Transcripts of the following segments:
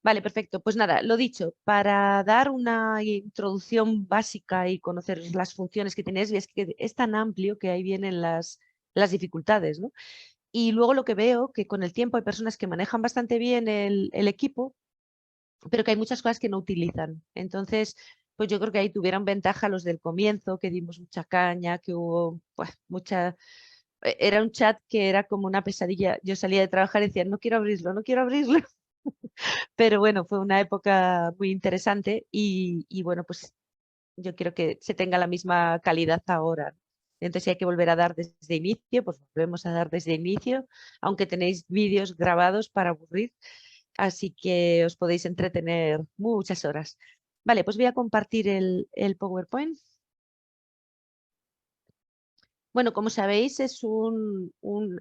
Vale, perfecto. Pues nada, lo dicho, para dar una introducción básica y conocer las funciones que tienes, es que es tan amplio que ahí vienen las dificultades, ¿no? Y luego lo que veo, que con el tiempo hay personas que manejan bastante bien el equipo, pero que hay muchas cosas que no utilizan. Entonces, pues yo creo que ahí tuvieron ventaja los del comienzo, que dimos mucha caña, que hubo pues, mucha... Era un chat que era como una pesadilla. Yo salía de trabajar y decía, no quiero abrirlo, no quiero abrirlo. Pero bueno, fue una época muy interesante y bueno, pues yo quiero que se tenga la misma calidad ahora. Entonces, si hay que volver a dar desde inicio, pues volvemos a dar desde inicio, aunque tenéis vídeos grabados para aburrir, así que os podéis entretener muchas horas. Vale, pues voy a compartir el PowerPoint. Bueno, como sabéis, es un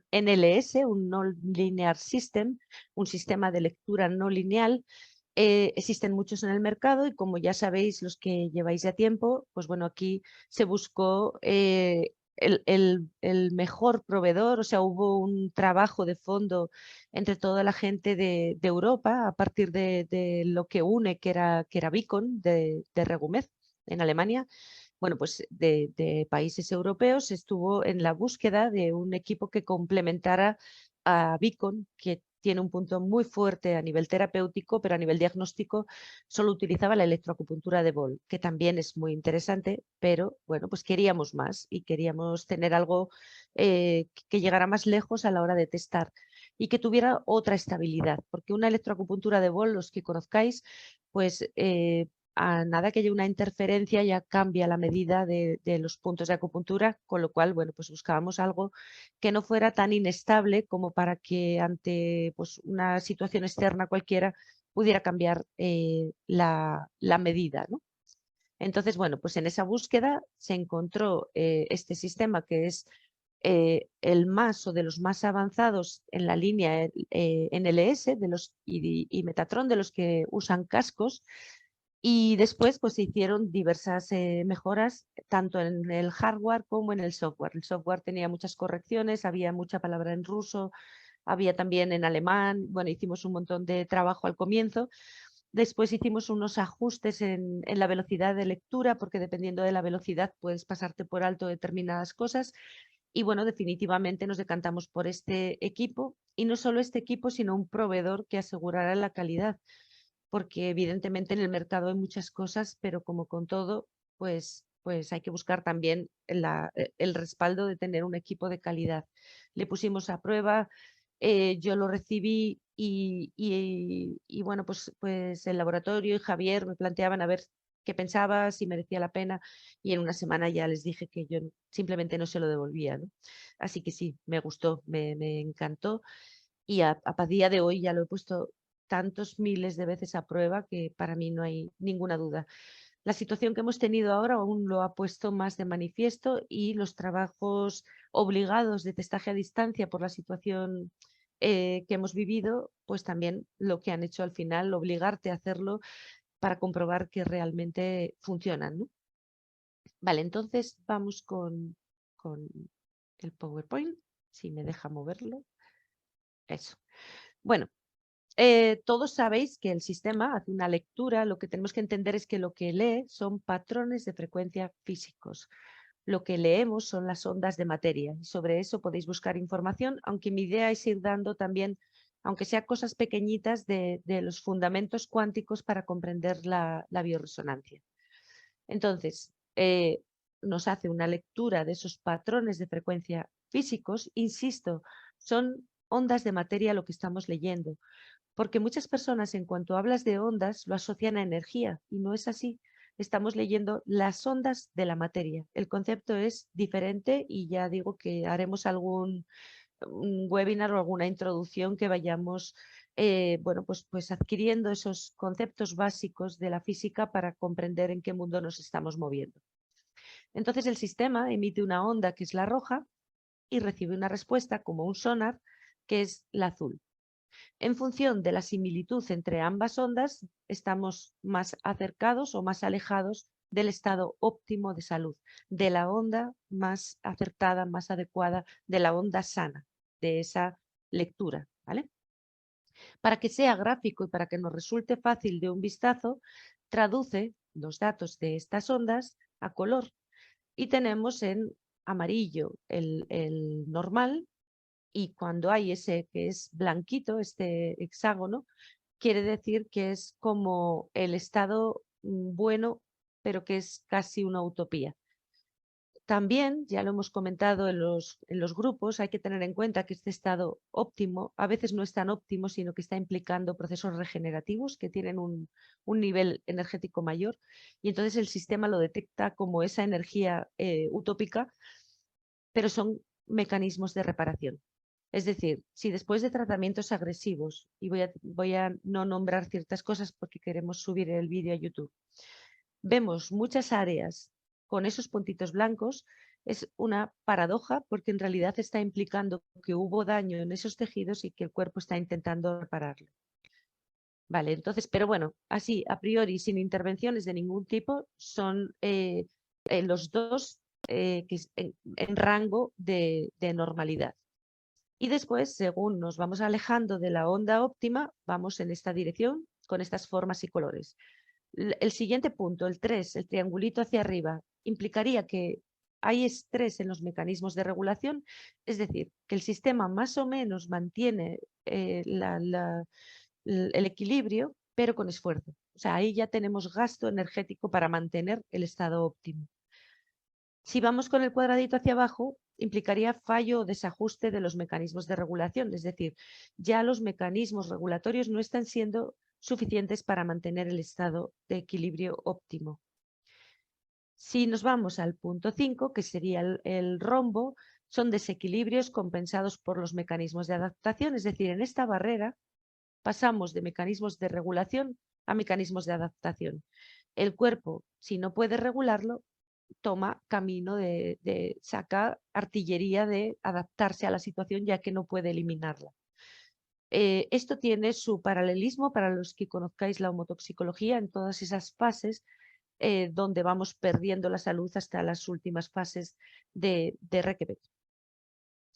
NLS, un Non-Linear System, un sistema de lectura no lineal. Existen muchos en el mercado y como ya sabéis los que lleváis ya tiempo, pues bueno, aquí se buscó el mejor proveedor, o sea, hubo un trabajo de fondo entre toda la gente de Europa a partir de lo que une, que era Beacon de Regumez en Alemania. Bueno, pues de países europeos estuvo en la búsqueda de un equipo que complementara a Beacon, que tiene un punto muy fuerte a nivel terapéutico, pero a nivel diagnóstico solo utilizaba la electroacupuntura de Boll, que también es muy interesante, pero bueno, pues queríamos más y queríamos tener algo que llegara más lejos a la hora de testar y que tuviera otra estabilidad, porque una electroacupuntura de Boll, los que conozcáis, pues a nada que haya una interferencia ya cambia la medida de los puntos de acupuntura, con lo cual, bueno, pues buscábamos algo que no fuera tan inestable como para que ante pues, una situación externa cualquiera pudiera cambiar la medida, ¿no? Entonces, bueno, pues en esa búsqueda se encontró este sistema que es el más o de los más avanzados en la línea NLS y Metatron, de los que usan cascos. Y después pues se hicieron diversas mejoras tanto en el hardware como en el software. El software tenía muchas correcciones, había mucha palabra en ruso, había también en alemán. Bueno, hicimos un montón de trabajo al comienzo. Después hicimos unos ajustes en la velocidad de lectura, porque dependiendo de la velocidad puedes pasarte por alto determinadas cosas. Y bueno, definitivamente nos decantamos por este equipo, y no solo este equipo, sino un proveedor que asegurara la calidad, porque evidentemente en el mercado hay muchas cosas, pero como con todo, pues hay que buscar también el respaldo de tener un equipo de calidad. Le pusimos a prueba, yo lo recibí y bueno, pues el laboratorio y Javier me planteaban a ver qué pensaba, si merecía la pena, y en una semana ya les dije que yo simplemente no se lo devolvía, ¿no? Así que sí, me gustó, me encantó, y a día de hoy ya lo he puesto tantos miles de veces a prueba que para mí no hay ninguna duda. La situación que hemos tenido ahora aún lo ha puesto más de manifiesto, y los trabajos obligados de testaje a distancia por la situación que hemos vivido, pues también lo que han hecho al final, obligarte a hacerlo para comprobar que realmente funcionan, ¿no? Vale, entonces vamos con el PowerPoint, si me deja moverlo. Eso. Bueno, todos sabéis que el sistema hace una lectura. Lo que tenemos que entender es que lo que lee son patrones de frecuencia físicos. Lo que leemos son las ondas de materia. Sobre eso podéis buscar información, aunque mi idea es ir dando también, aunque sea cosas pequeñitas, de los fundamentos cuánticos para comprender la bioresonancia. Entonces, nos hace una lectura de esos patrones de frecuencia físicos. Insisto, son ondas de materia lo que estamos leyendo, porque muchas personas, en cuanto hablas de ondas, lo asocian a energía, y no es así. Estamos leyendo las ondas de la materia. El concepto es diferente, y ya digo que haremos algún un webinar o alguna introducción que vayamos bueno, pues adquiriendo esos conceptos básicos de la física para comprender en qué mundo nos estamos moviendo. Entonces el sistema emite una onda que es la roja y recibe una respuesta como un sonar que es la azul. En función de la similitud entre ambas ondas, estamos más acercados o más alejados del estado óptimo de salud, de la onda más acertada, más adecuada, de la onda sana, de esa lectura, ¿vale? Para que sea gráfico y para que nos resulte fácil de un vistazo, traduce los datos de estas ondas a color y tenemos en amarillo el normal, y cuando hay ese que es blanquito, este hexágono, quiere decir que es como el estado bueno, pero que es casi una utopía. También, ya lo hemos comentado en los grupos, hay que tener en cuenta que este estado óptimo a veces no es tan óptimo, sino que está implicando procesos regenerativos que tienen un nivel energético mayor, y entonces el sistema lo detecta como esa energía utópica, pero son mecanismos de reparación. Es decir, si después de tratamientos agresivos, y voy a no nombrar ciertas cosas porque queremos subir el vídeo a YouTube, vemos muchas áreas con esos puntitos blancos, es una paradoja porque en realidad está implicando que hubo daño en esos tejidos y que el cuerpo está intentando repararlo. Vale, entonces, pero bueno, así a priori, sin intervenciones de ningún tipo, son los dos en rango de normalidad. Y después, según nos vamos alejando de la onda óptima, vamos en esta dirección con estas formas y colores. El siguiente punto, el 3, el triangulito hacia arriba, implicaría que hay estrés en los mecanismos de regulación, es decir, que el sistema más o menos mantiene el equilibrio, pero con esfuerzo. O sea, ahí ya tenemos gasto energético para mantener el estado óptimo. Si vamos con el cuadradito hacia abajo, implicaría fallo o desajuste de los mecanismos de regulación, es decir, ya los mecanismos regulatorios no están siendo suficientes para mantener el estado de equilibrio óptimo. Si nos vamos al punto 5, que sería el rombo, son desequilibrios compensados por los mecanismos de adaptación, es decir, en esta barrera pasamos de mecanismos de regulación a mecanismos de adaptación. El cuerpo, si no puede regularlo, toma camino saca artillería de adaptarse a la situación, ya que no puede eliminarla. Esto tiene su paralelismo para los que conozcáis la homotoxicología en todas esas fases donde vamos perdiendo la salud hasta las últimas fases de Requebec.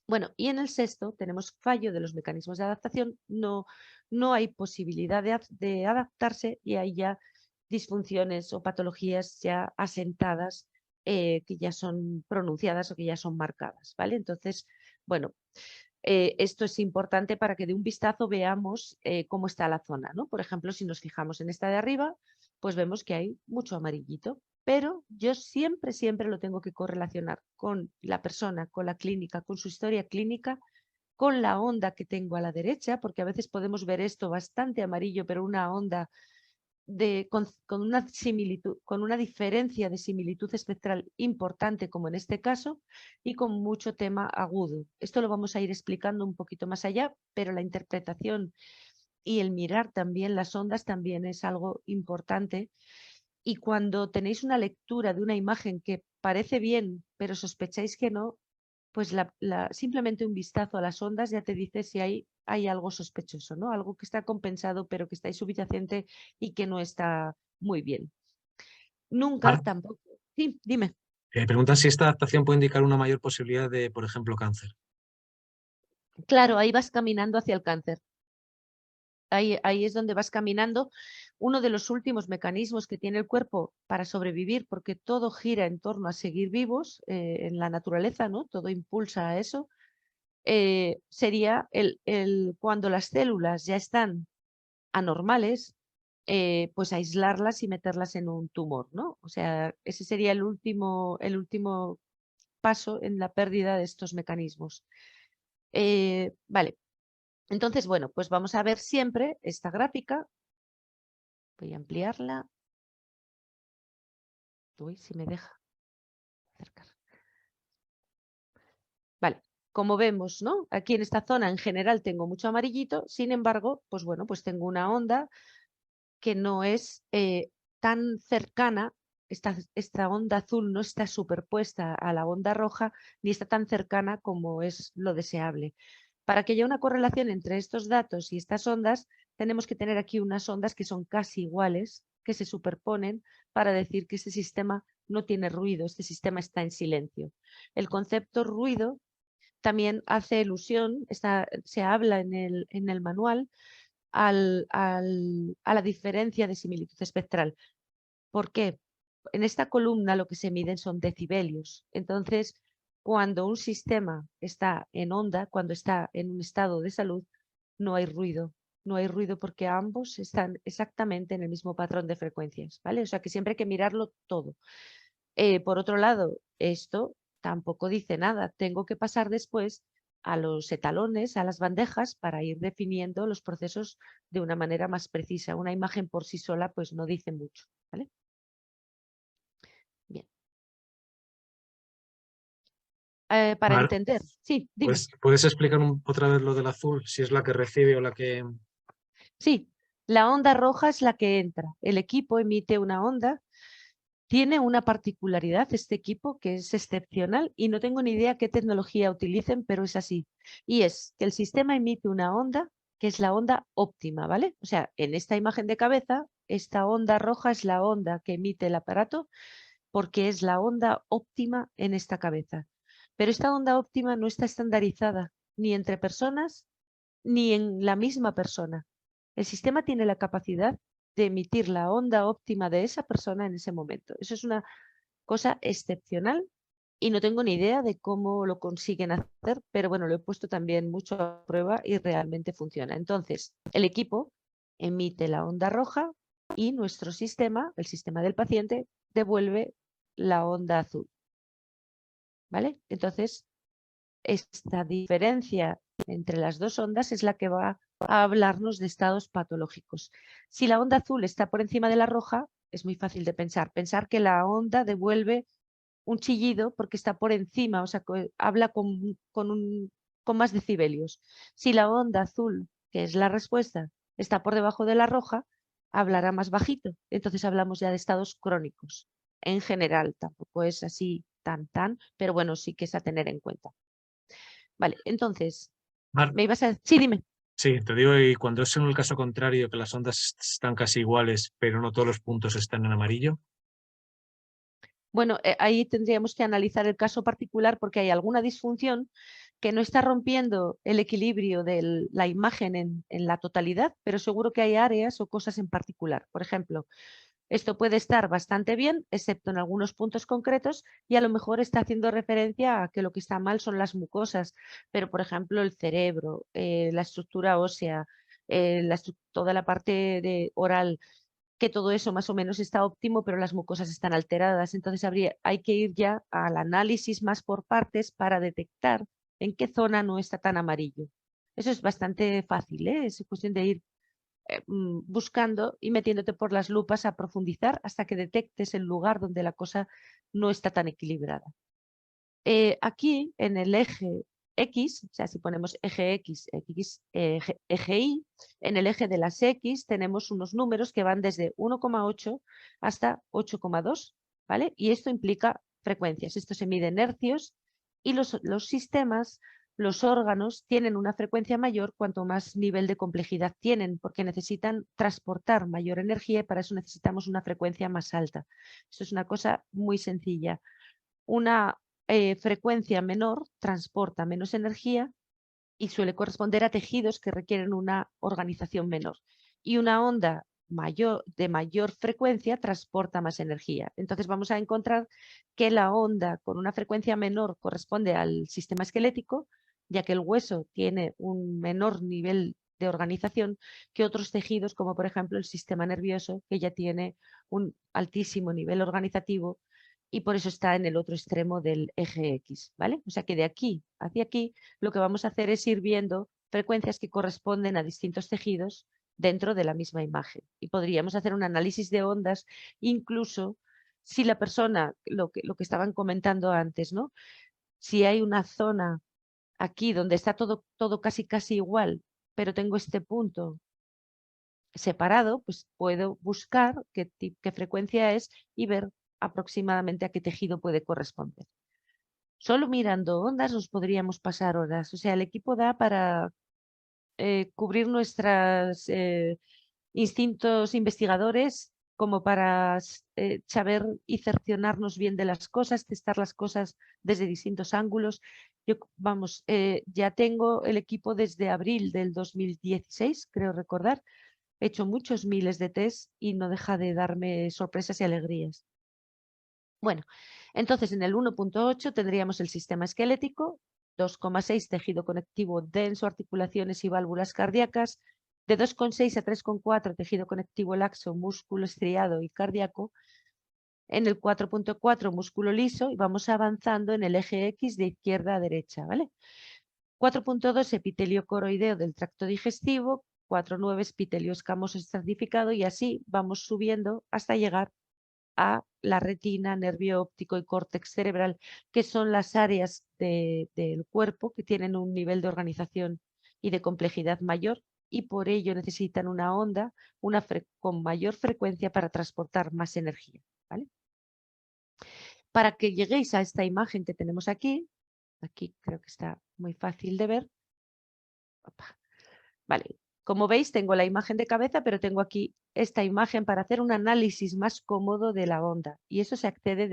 Bueno, y en el sexto tenemos fallo de los mecanismos de adaptación, no hay posibilidad de adaptarse y hay ya disfunciones o patologías ya asentadas que ya son pronunciadas o que ya son marcadas, ¿vale? Entonces, bueno, esto es importante para que de un vistazo veamos cómo está la zona, ¿no? Por ejemplo, si nos fijamos en esta de arriba, pues vemos que hay mucho amarillito, pero yo siempre lo tengo que correlacionar con la persona, con la clínica, con su historia clínica, con la onda que tengo a la derecha, porque a veces podemos ver esto bastante amarillo, pero una onda con una similitud, con una diferencia de similitud espectral importante, como en este caso, y con mucho tema agudo. Esto lo vamos a ir explicando un poquito más allá, pero la interpretación y el mirar también las ondas también es algo importante. Y cuando tenéis una lectura de una imagen que parece bien, pero sospecháis que no, pues simplemente un vistazo a las ondas ya te dice si hay algo sospechoso, ¿no? Algo que está compensado, pero que está subyacente y que no está muy bien. Nunca Vale. tampoco. Sí, dime. Pregunta si esta adaptación puede indicar una mayor posibilidad de, por ejemplo, cáncer. Claro, ahí vas caminando hacia el cáncer. Ahí es donde vas caminando. Uno de los últimos mecanismos que tiene el cuerpo para sobrevivir, porque todo gira en torno a seguir vivos en la naturaleza, ¿no? Todo impulsa a eso. Sería cuando las células ya están anormales, pues aislarlas y meterlas en un tumor, ¿no? O sea, ese sería el último paso en la pérdida de estos mecanismos. Vale, entonces, bueno, pues vamos a ver siempre esta gráfica. Voy a ampliarla. Uy, si me deja acercar. Vale, como vemos, ¿no? Aquí en esta zona en general tengo mucho amarillito, sin embargo, pues bueno, pues tengo una onda que no es tan cercana, esta onda azul no está superpuesta a la onda roja ni está tan cercana como es lo deseable. Para que haya una correlación entre estos datos y estas ondas, tenemos que tener aquí unas ondas que son casi iguales, que se superponen para decir que este sistema no tiene ruido, este sistema está en silencio. El concepto ruido también hace ilusión, se habla en el manual a la diferencia de similitud espectral. ¿Por qué? En esta columna lo que se miden son decibelios. Entonces, cuando un sistema está en onda, cuando está en un estado de salud, no hay ruido. No hay ruido porque ambos están exactamente en el mismo patrón de frecuencias, ¿vale? O sea que siempre hay que mirarlo todo. Por otro lado, esto tampoco dice nada. Tengo que pasar después a los etalones, a las bandejas, para ir definiendo los procesos de una manera más precisa. Una imagen por sí sola pues no dice mucho, ¿vale? Bien. Para Mar, entender, sí, dime. ¿puedes explicar otra vez lo del azul? Si es la que recibe o la que... Sí, la onda roja es la que entra. El equipo emite una onda. Tiene una particularidad este equipo que es excepcional y no tengo ni idea qué tecnología utilicen, pero es así. Y es que el sistema emite una onda que es la onda óptima, ¿vale? O sea, en esta imagen de cabeza, esta onda roja es la onda que emite el aparato porque es la onda óptima en esta cabeza. Pero esta onda óptima no está estandarizada ni entre personas ni en la misma persona. El sistema tiene la capacidad de emitir la onda óptima de esa persona en ese momento. Eso es una cosa excepcional y no tengo ni idea de cómo lo consiguen hacer, pero bueno, lo he puesto también mucho a prueba y realmente funciona. Entonces, el equipo emite la onda roja y nuestro sistema, el sistema del paciente, devuelve la onda azul. ¿Vale? Entonces, esta diferencia entre las dos ondas es la que va a hablarnos de estados patológicos. Si la onda azul está por encima de la roja, es muy fácil de pensar que la onda devuelve un chillido porque está por encima, o sea, habla con más decibelios. Si la onda azul, que es la respuesta, está por debajo de la roja, hablará más bajito. Entonces hablamos ya de estados crónicos. En general, tampoco es así tan, pero bueno, sí que es a tener en cuenta. Vale, entonces, Mar, me ibas a... Sí, dime. sí, te digo, y cuando es en el caso contrario, que las ondas están casi iguales, pero no todos los puntos están en amarillo. Bueno, ahí tendríamos que analizar el caso particular porque hay alguna disfunción que no está rompiendo el equilibrio de la imagen en la totalidad, pero seguro que hay áreas o cosas en particular. Por ejemplo, esto puede estar bastante bien, excepto en algunos puntos concretos, y a lo mejor está haciendo referencia a que lo que está mal son las mucosas, pero por ejemplo el cerebro, la estructura ósea, toda la parte oral, que todo eso más o menos está óptimo, pero las mucosas están alteradas. Entonces hay que ir ya al análisis más por partes para detectar en qué zona no está tan amarillo. Eso es bastante fácil, ¿eh? Es cuestión de ir buscando y metiéndote por las lupas a profundizar hasta que detectes el lugar donde la cosa no está tan equilibrada. Aquí en el eje X, o sea, si ponemos eje X, eje Y, en el eje de las X tenemos unos números que van desde 1,8 hasta 8,2, ¿vale? Y esto implica frecuencias. Esto se mide en hercios y los sistemas, los órganos, tienen una frecuencia mayor cuanto más nivel de complejidad tienen, porque necesitan transportar mayor energía y para eso necesitamos una frecuencia más alta. Esto es una cosa muy sencilla. Una frecuencia menor transporta menos energía y suele corresponder a tejidos que requieren una organización menor. Y una onda de mayor frecuencia transporta más energía. Entonces vamos a encontrar que la onda con una frecuencia menor corresponde al sistema esquelético, ya que el hueso tiene un menor nivel de organización que otros tejidos, como por ejemplo el sistema nervioso, que ya tiene un altísimo nivel organizativo y por eso está en el otro extremo del eje X, ¿vale? O sea que de aquí hacia aquí lo que vamos a hacer es ir viendo frecuencias que corresponden a distintos tejidos dentro de la misma imagen. Y podríamos hacer un análisis de ondas, incluso si la persona, lo que estaban comentando antes, ¿no? Si hay una zona aquí donde está todo casi igual, pero tengo este punto separado, pues puedo buscar qué frecuencia es y ver aproximadamente a qué tejido puede corresponder. Solo mirando ondas nos podríamos pasar horas. O sea, el equipo da para cubrir nuestros instintos investigadores como para saber y cercionarnos bien de las cosas, testar las cosas desde distintos ángulos. Yo, vamos, ya tengo el equipo desde abril del 2016, creo recordar. He hecho muchos miles de test y no deja de darme sorpresas y alegrías. Bueno, entonces en el 1.8 tendríamos el sistema esquelético, 2,6 tejido conectivo denso, articulaciones y válvulas cardíacas, de 2,6 a 3,4 tejido conectivo laxo, músculo estriado y cardíaco, en el 4.4 músculo liso y vamos avanzando en el eje X de izquierda a derecha, ¿vale? 4.2 epitelio coroideo del tracto digestivo, 4.9 epitelio escamoso estratificado y así vamos subiendo hasta llegar a la retina, nervio óptico y córtex cerebral, que son las áreas del cuerpo que tienen un nivel de organización y de complejidad mayor y por ello necesitan una onda con mayor frecuencia para transportar más energía, ¿vale? Para que lleguéis a esta imagen que tenemos aquí creo que está muy fácil de ver. Opa. Vale, como veis tengo la imagen de cabeza, pero tengo aquí esta imagen para hacer un análisis más cómodo de la onda y eso se accede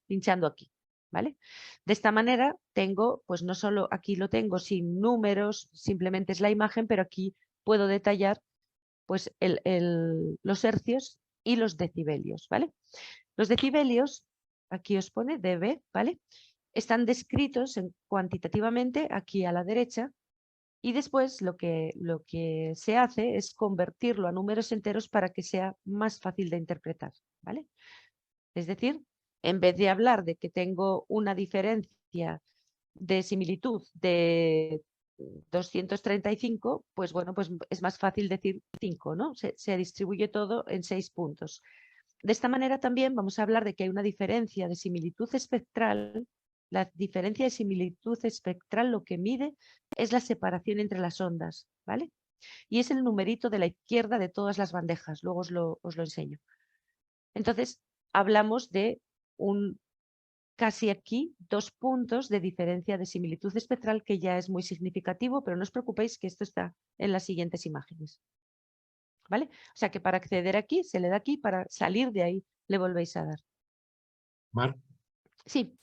pinchando aquí, ¿vale? De esta manera tengo, pues no solo aquí lo tengo sin números, simplemente es la imagen, pero aquí puedo detallar pues los hercios y los decibelios, ¿vale? Los decibelios, aquí os pone dB, ¿vale? Están descritos cuantitativamente aquí a la derecha. Y después lo que se hace es convertirlo a números enteros para que sea más fácil de interpretar, ¿vale? Es decir, en vez de hablar de que tengo una diferencia de similitud de 235, pues bueno, pues es más fácil decir 5, ¿no? Se distribuye todo en 6 puntos. De esta manera también vamos a hablar de que hay una diferencia de similitud espectral. La diferencia de similitud espectral lo que mide es la separación entre las ondas, ¿vale? Y es el numerito de la izquierda de todas las bandejas, luego os lo enseño. Entonces, hablamos de casi aquí 2 puntos de diferencia de similitud espectral que ya es muy significativo, pero no os preocupéis que esto está en las siguientes imágenes. ¿Vale? O sea que para acceder aquí, se le da aquí, para salir de ahí le volvéis a dar. Mar, Sí,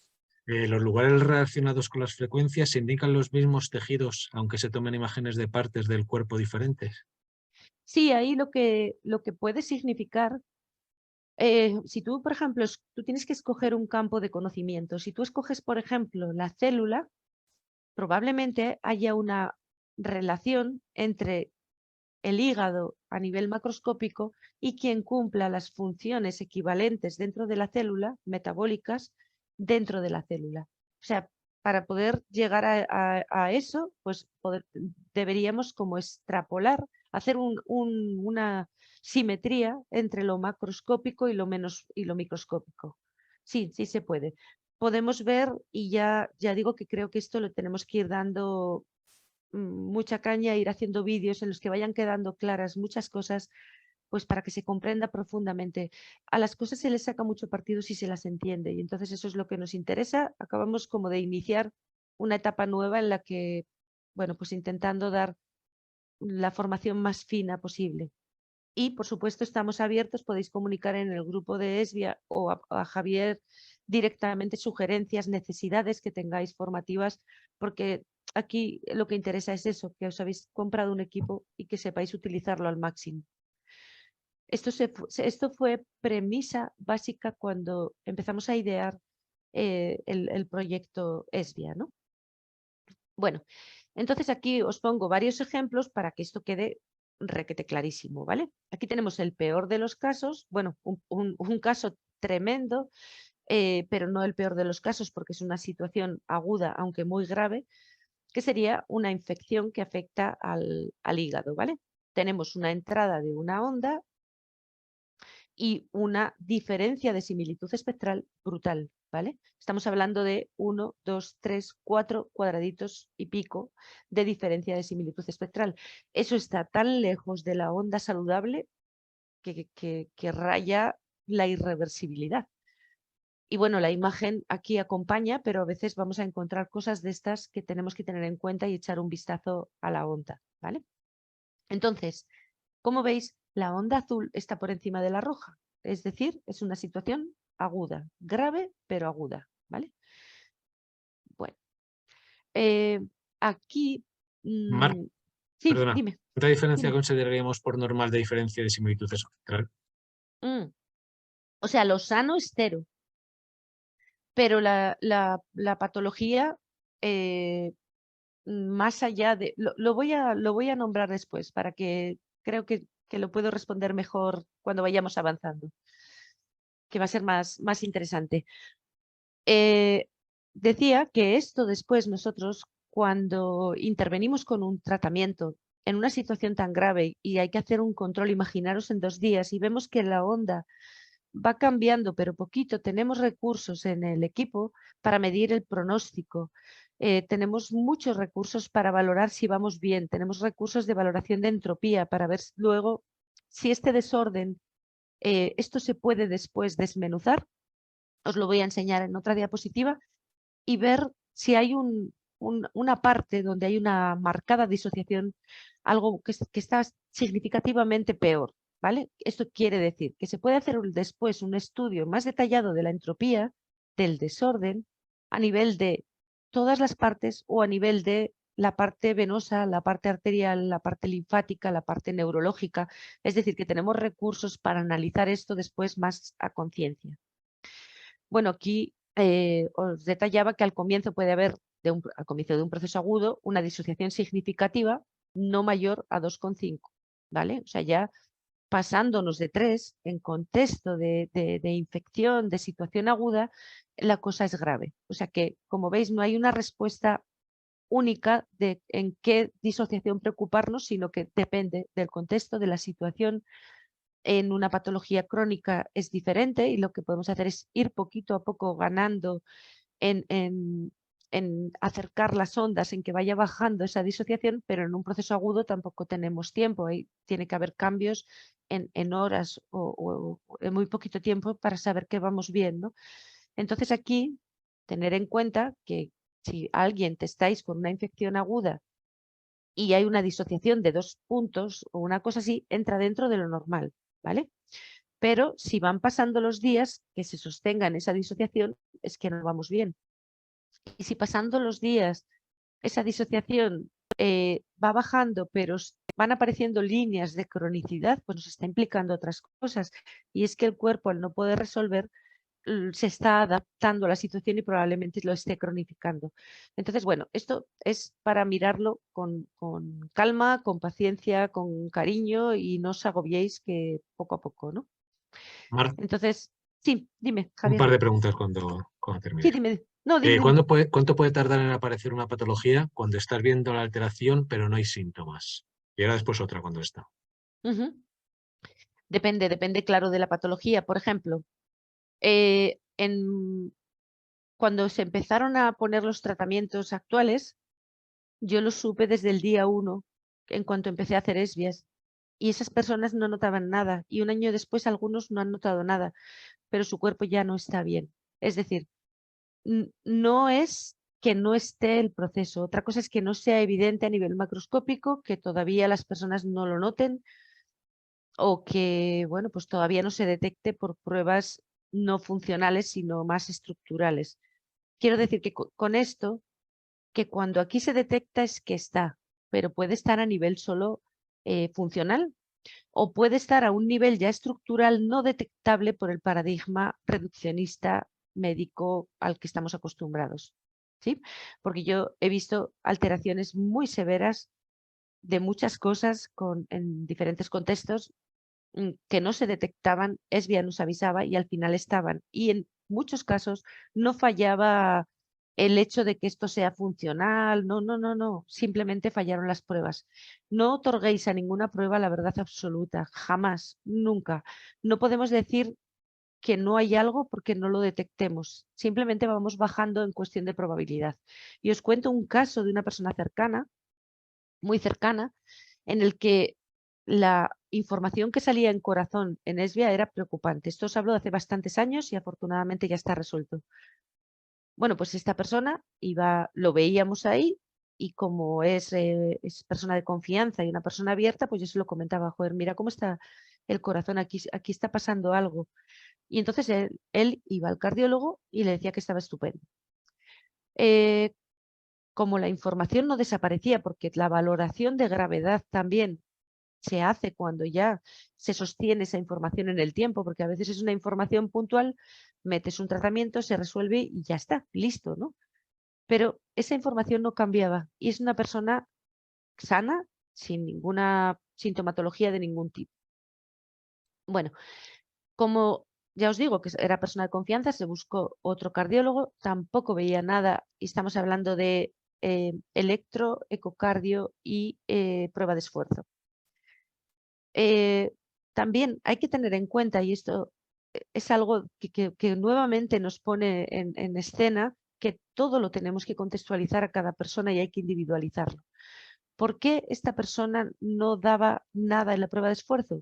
los lugares relacionados con las frecuencias se indican los mismos tejidos, aunque se tomen imágenes de partes del cuerpo diferentes. sí, ahí lo que puede significar, si tú, por ejemplo, tú tienes que escoger un campo de conocimiento, si tú escoges, por ejemplo, la célula, probablemente haya una relación entre el hígado a nivel macroscópico y quien cumpla las funciones equivalentes dentro de la célula, metabólicas, dentro de la célula. O sea, para poder llegar a eso, pues deberíamos como extrapolar, hacer una simetría entre lo macroscópico y lo microscópico. Sí, sí se puede. Podemos ver, y ya digo que creo que esto lo tenemos que ir dando mucha caña, ir haciendo vídeos en los que vayan quedando claras muchas cosas, pues para que se comprenda profundamente. A las cosas se les saca mucho partido si se las entiende y entonces eso es lo que nos interesa. Acabamos como de iniciar una etapa nueva en la que, bueno, pues intentando dar la formación más fina posible. Y, por supuesto, estamos abiertos, podéis comunicar en el grupo de ESBIA o a Javier directamente sugerencias, necesidades que tengáis formativas, porque aquí lo que interesa es eso, que os habéis comprado un equipo y que sepáis utilizarlo al máximo. Esto fue premisa básica cuando empezamos a idear el proyecto ESBIA, ¿no? Bueno, entonces aquí os pongo varios ejemplos para que esto quede requete clarísimo, ¿vale? Aquí tenemos el peor de los casos, bueno, un caso tremendo, pero no el peor de los casos porque es una situación aguda, aunque muy grave, que sería una infección que afecta al hígado, ¿vale? Tenemos una entrada de una onda y una diferencia de similitud espectral brutal, ¿vale? Estamos hablando de 1, 2, 3, 4 cuadraditos y pico de diferencia de similitud espectral. Eso está tan lejos de la onda saludable que raya la irreversibilidad. Y bueno, la imagen aquí acompaña, pero a veces vamos a encontrar cosas de estas que tenemos que tener en cuenta y echar un vistazo a la onda, ¿vale? Entonces, como veis, La onda azul está por encima de la roja, es decir, es una situación aguda, grave, pero aguda, ¿vale? Bueno, aquí... Mar, sí, perdona, dime, ¿cuánta diferencia dime. consideraríamos por normal de diferencia de similitud espectral? O sea, lo sano es 0, pero la patología, más allá de... Lo voy a nombrar después, para que creo que lo puedo responder mejor cuando vayamos avanzando, que va a ser más interesante. Decía que esto después nosotros, cuando intervenimos con un tratamiento en una situación tan grave y hay que hacer un control, imaginaros en 2 días, y vemos que la onda va cambiando, pero poquito, tenemos recursos en el equipo para medir el pronóstico. Tenemos muchos recursos para valorar si vamos bien. Tenemos recursos de valoración de entropía para ver luego si este desorden, esto se puede después desmenuzar. Os lo voy a enseñar en otra diapositiva y ver si hay una parte donde hay una marcada disociación, algo que está significativamente peor, ¿vale? Esto quiere decir que se puede hacer después un estudio más detallado de la entropía, del desorden, a nivel de todas las partes o a nivel de la parte venosa, la parte arterial, la parte linfática, la parte neurológica. Es decir, que tenemos recursos para analizar esto después más a conciencia. Bueno, aquí os detallaba que al comienzo puede haber, al comienzo de un proceso agudo, una disociación significativa no mayor a 2,5, ¿vale? O sea, ya pasándonos de 3 en contexto de infección, de situación aguda, la cosa es grave. O sea que, como veis, no hay una respuesta única de en qué disociación preocuparnos, sino que depende del contexto, de la situación. En una patología crónica es diferente y lo que podemos hacer es ir poquito a poco ganando en acercar las ondas, en que vaya bajando esa disociación, pero en un proceso agudo tampoco tenemos tiempo. Tiene que haber cambios en horas o en muy poquito tiempo para saber que vamos bien, ¿no? Entonces aquí tener en cuenta que si alguien estáis con una infección aguda y hay una disociación de 2 puntos o una cosa así, entra dentro de lo normal, ¿vale? Pero si van pasando los días que se sostenga en esa disociación, es que no vamos bien. Y si pasando los días esa disociación va bajando, pero van apareciendo líneas de cronicidad, pues nos está implicando otras cosas. Y es que el cuerpo, al no poder resolver, se está adaptando a la situación y probablemente lo esté cronificando. Entonces, bueno, esto es para mirarlo con calma, con paciencia, con cariño y no os agobiéis, que poco a poco, ¿no? Mar, Entonces, sí, dime, un Javier. par de preguntas cuando Sí, termine. dime. No, dime, dime. ¿Cuánto puede tardar en aparecer una patología cuando estás viendo la alteración pero no hay síntomas? Y ahora después otra cuando está. Ujú. Depende, claro, de la patología. Por ejemplo, cuando se empezaron a poner los tratamientos actuales, yo lo supe desde el día 1, en cuanto empecé a hacer esbias. Y esas personas no notaban nada. Y un año después algunos no han notado nada, pero su cuerpo ya no está bien. Es decir, no es que no esté el proceso. Otra cosa es que no sea evidente a nivel macroscópico, que todavía las personas no lo noten o que, bueno, pues todavía no se detecte por pruebas no funcionales, sino más estructurales. Quiero decir que con esto, que cuando aquí se detecta es que está, pero puede estar a nivel solo funcional o puede estar a un nivel ya estructural no detectable por el paradigma reduccionista médico al que estamos acostumbrados. ¿Sí? Porque yo he visto alteraciones muy severas de muchas cosas en diferentes contextos que no se detectaban, ESBIA nos avisaba y al final estaban. Y en muchos casos no fallaba el hecho de que esto sea funcional, no, simplemente fallaron las pruebas. No otorguéis a ninguna prueba la verdad absoluta, jamás, nunca. No podemos decir que no hay algo porque no lo detectemos, simplemente vamos bajando en cuestión de probabilidad. Y os cuento un caso de una persona cercana, muy cercana, en el que la información que salía en corazón en ESBIA era preocupante. Esto os hablo de hace bastantes años y afortunadamente ya está resuelto. Bueno, pues esta persona lo veíamos ahí y como es persona de confianza y una persona abierta, pues yo se lo comentaba, joder, mira cómo está el corazón, aquí está pasando algo. Y entonces él iba al cardiólogo y le decía que estaba estupendo. Como la información no desaparecía, porque la valoración de gravedad también se hace cuando ya se sostiene esa información en el tiempo, porque a veces es una información puntual, metes un tratamiento, se resuelve y ya está, listo, ¿no? Pero esa información no cambiaba y es una persona sana, sin ninguna sintomatología de ningún tipo. Bueno, como ya os digo que era persona de confianza, se buscó otro cardiólogo, tampoco veía nada y estamos hablando de electro, ecocardio y prueba de esfuerzo. También hay que tener en cuenta, y esto es algo que nuevamente nos pone en escena, que todo lo tenemos que contextualizar a cada persona y hay que individualizarlo. ¿Por qué esta persona no daba nada en la prueba de esfuerzo?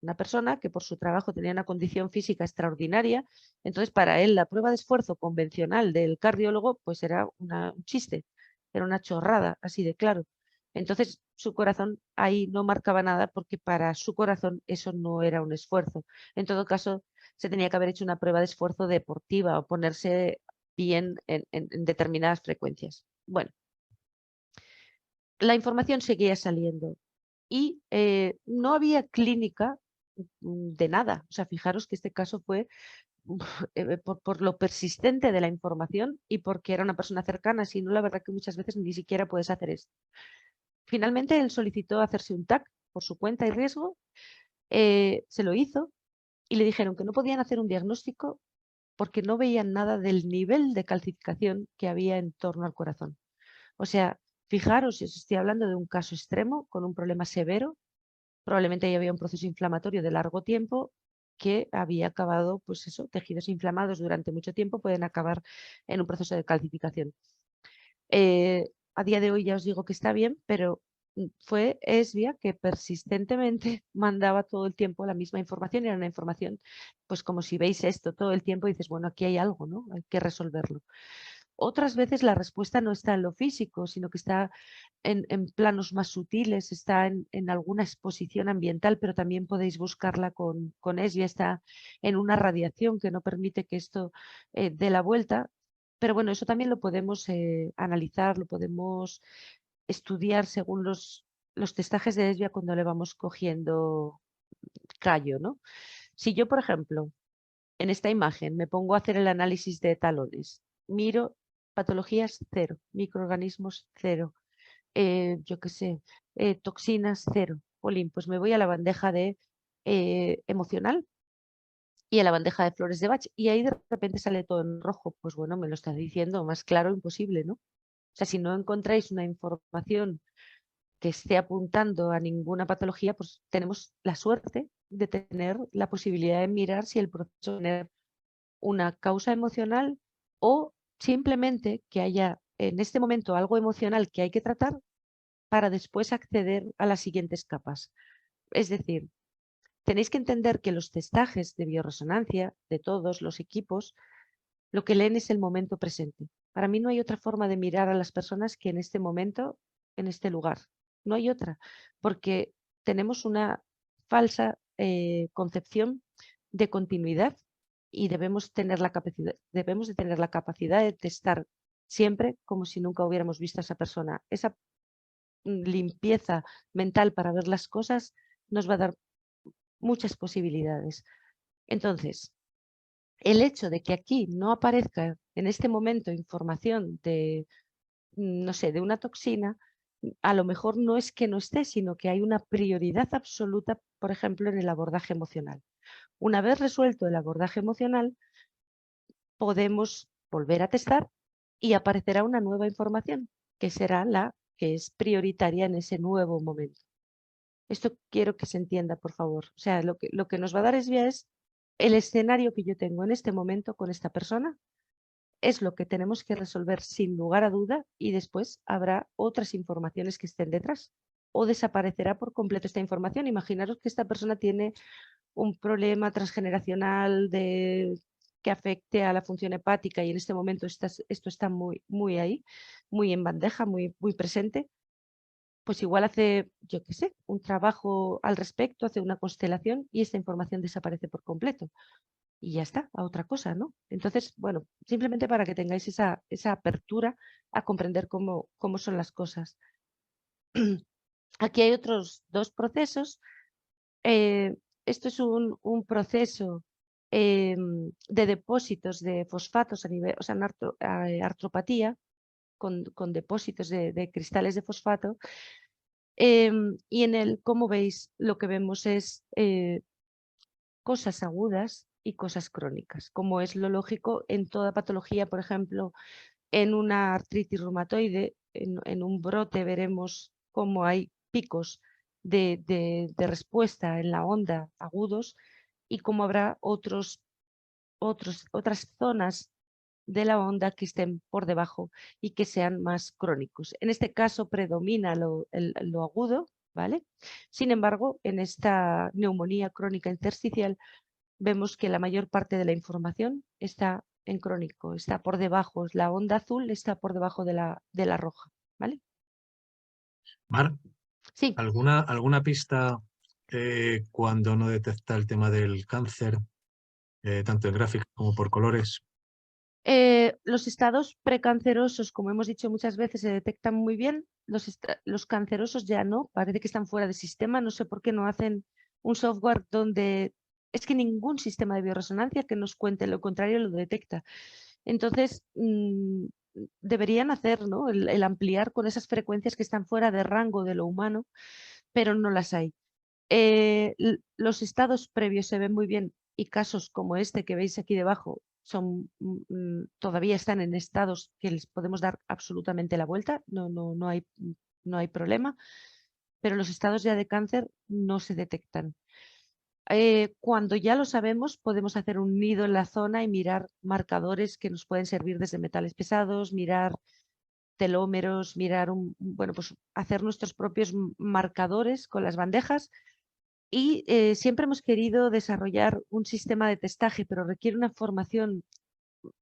Una persona que por su trabajo tenía una condición física extraordinaria, entonces para él la prueba de esfuerzo convencional del cardiólogo pues era un chiste, era una chorrada, así de claro. Entonces su corazón ahí no marcaba nada porque para su corazón eso no era un esfuerzo. En todo caso, se tenía que haber hecho una prueba de esfuerzo deportiva o ponerse bien en determinadas frecuencias. Bueno, la información seguía saliendo y no había clínica de nada. O sea, fijaros que este caso fue por lo persistente de la información y porque era una persona cercana, si no, la verdad que muchas veces ni siquiera puedes hacer esto. Finalmente, él solicitó hacerse un TAC por su cuenta y riesgo, se lo hizo y le dijeron que no podían hacer un diagnóstico porque no veían nada del nivel de calcificación que había en torno al corazón. O sea, fijaros, si os estoy hablando de un caso extremo con un problema severo, probablemente ya había un proceso inflamatorio de largo tiempo que había acabado, pues eso, tejidos inflamados durante mucho tiempo pueden acabar en un proceso de calcificación. A día de hoy ya os digo que está bien, pero fue Esvia que persistentemente mandaba todo el tiempo la misma información. Era una información, pues como si veis esto todo el tiempo, dices, bueno, aquí hay algo, ¿no? Hay que resolverlo. Otras veces la respuesta no está en lo físico, sino que está en planos más sutiles, está en alguna exposición ambiental, pero también podéis buscarla con Esvia, está en una radiación que no permite que esto dé la vuelta. Pero bueno, eso también lo podemos analizar, lo podemos estudiar según los testajes de Esvia cuando le vamos cogiendo callo, ¿no? Si yo, por ejemplo, en esta imagen me pongo a hacer el análisis de talones, miro patologías cero, microorganismos cero, yo qué sé, toxinas cero. Jolín, pues me voy a la bandeja de emocional y a la bandeja de flores de Bach y ahí de repente sale todo en rojo. Pues bueno, me lo está diciendo, más claro imposible, ¿no? O sea, si no encontráis una información que esté apuntando a ninguna patología, pues tenemos la suerte de tener la posibilidad de mirar si el proceso tiene una causa emocional o simplemente que haya en este momento algo emocional que hay que tratar para después acceder a las siguientes capas. Es decir, tenéis que entender que los testajes de biorresonancia de todos los equipos lo que leen es el momento presente. Para mí no hay otra forma de mirar a las personas que en este momento, en este lugar. No hay otra, porque tenemos una falsa concepción de continuidad y debemos de tener la capacidad de testar siempre como si nunca hubiéramos visto a esa persona. Esa limpieza mental para ver las cosas nos va a dar muchas posibilidades. Entonces, el hecho de que aquí no aparezca en este momento información de, no sé, de una toxina, a lo mejor no es que no esté, sino que hay una prioridad absoluta, por ejemplo, en el abordaje emocional. Una vez resuelto el abordaje emocional, podemos volver a testar y aparecerá una nueva información, que será la que es prioritaria en ese nuevo momento. Esto quiero que se entienda, por favor. O sea, lo que nos va a dar Esvia es el escenario que yo tengo en este momento con esta persona, es lo que tenemos que resolver sin lugar a duda y después habrá otras informaciones que estén detrás o desaparecerá por completo esta información. Imaginaros que esta persona tiene un problema transgeneracional de que afecte a la función hepática, y en este momento esto está muy ahí, muy en bandeja, muy presente, pues igual hace, yo qué sé, un trabajo al respecto, hace una constelación y esta información desaparece por completo. Y ya está, a otra cosa, ¿no? Entonces, bueno, simplemente para que tengáis esa apertura a comprender cómo son las cosas. Aquí hay otros dos procesos. Esto es un proceso de depósitos de fosfatos a nivel, o sea, en artropatía, con depósitos de cristales de fosfato. Y en el, como veis, lo que vemos es cosas agudas y cosas crónicas, como es lo lógico en toda patología. Por ejemplo, en una artritis reumatoide, en un brote veremos cómo hay picos de respuesta en la onda agudos, y cómo habrá otras zonas de la onda que estén por debajo y que sean más crónicos. En este caso predomina lo agudo, ¿vale? Sin embargo, en esta neumonía crónica intersticial vemos que la mayor parte de la información está en crónico, está por debajo, la onda azul está por debajo de la roja, ¿vale? Mar, Sí. ¿alguna pista cuando no detecta el tema del cáncer, tanto en gráfica como por colores? Los estados precancerosos, como hemos dicho muchas veces, se detectan muy bien. Los cancerosos ya no, parece que están fuera de sistema. No sé por qué no hacen un software donde... Es que ningún sistema de bioresonancia que nos cuente lo contrario lo detecta. Entonces, deberían hacer, ¿no?, el ampliar con esas frecuencias que están fuera de rango de lo humano, pero no las hay. Los estados previos se ven muy bien, y casos como este que veis aquí debajo todavía están en estados que les podemos dar absolutamente la vuelta, no hay problema, pero los estados ya de cáncer no se detectan. Cuando ya lo sabemos, podemos hacer un nido en la zona y mirar marcadores que nos pueden servir desde metales pesados, mirar telómeros, mirar bueno, pues hacer nuestros propios marcadores con las bandejas. Y siempre hemos querido desarrollar un sistema de testaje, pero requiere una formación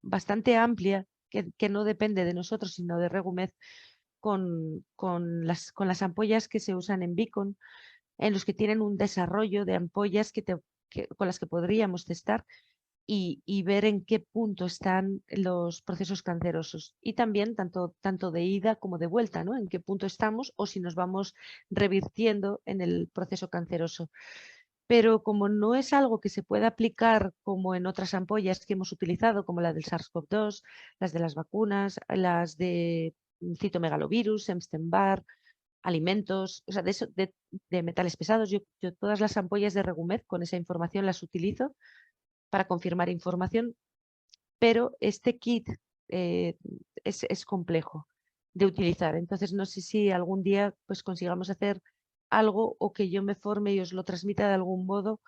bastante amplia que no depende de nosotros, sino de Regumed, con las ampollas que se usan en Beacon, en los que tienen un desarrollo de ampollas con las que podríamos testar y ver en qué punto están los procesos cancerosos. Y también tanto de ida como de vuelta, ¿no?, en qué punto estamos o si nos vamos revirtiendo en el proceso canceroso. Pero como no es algo que se pueda aplicar como en otras ampollas que hemos utilizado, como la del SARS-CoV-2, las de las vacunas, las de citomegalovirus, Epstein-Barr, alimentos, o sea, de metales pesados, yo todas las ampollas de Regumed con esa información las utilizo para confirmar información, pero este kit es complejo de utilizar. Entonces no sé si algún día pues consigamos hacer algo, o que yo me forme y os lo transmita de algún modo,